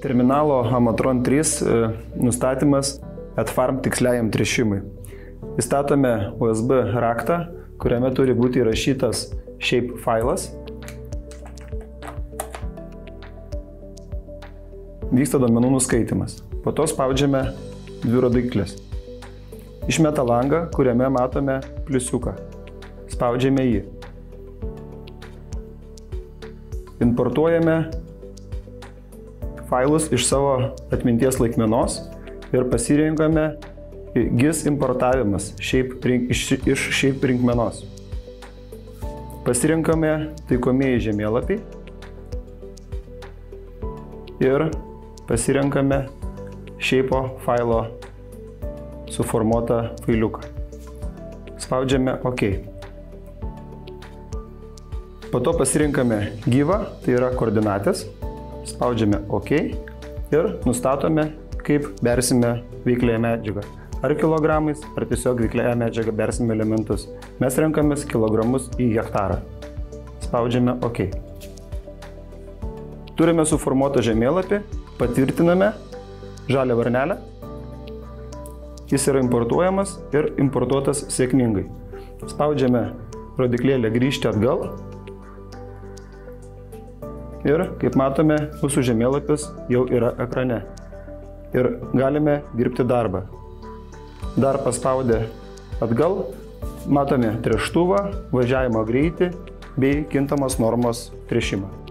Terminalo Amatron 3 nustatymas atfarm tiksliajam tręšimui. Įstatome USB raktą, kuriame turi būti įrašytas shape failas. Vyksta duomenų nuskaitimas. Po to spaudžiame dvi rodyklės. Išmeta langą, kuriame matome pliusiuką. Spaudžiame jį. Importuojame failus iš savo atminties laikmenos ir pasirinkame GIS importavimas iš shape rinkmenos. Pasirinkame taikomieji žemėlapiai ir pasirinkame shape failo suformuotą failiuką. Spaudžiame OK. Po to pasirinkame gyvą, tai yra koordinatės. Spaudžiame OK ir nustatome, kaip bersime veikliąją medžiagą. Ar kilogramais, ar tiesiog veikliąją medžiagą bersime elementus. Mes renkamės kilogramus į hektarą. Spaudžiame OK. Turime suformuotą žemėlapį, patvirtiname žalią varnelę. Jis yra importuojamas ir importuotas sėkmingai. Spaudžiame rodiklėlę grįžti atgal. Ir, kaip matome, mūsų žemėlapis jau yra ekrane. Ir galime dirbti darbą. Dar paspaudę atgal, matome tręštuvą, važiavimo greitį bei kintamos normos tręšimą.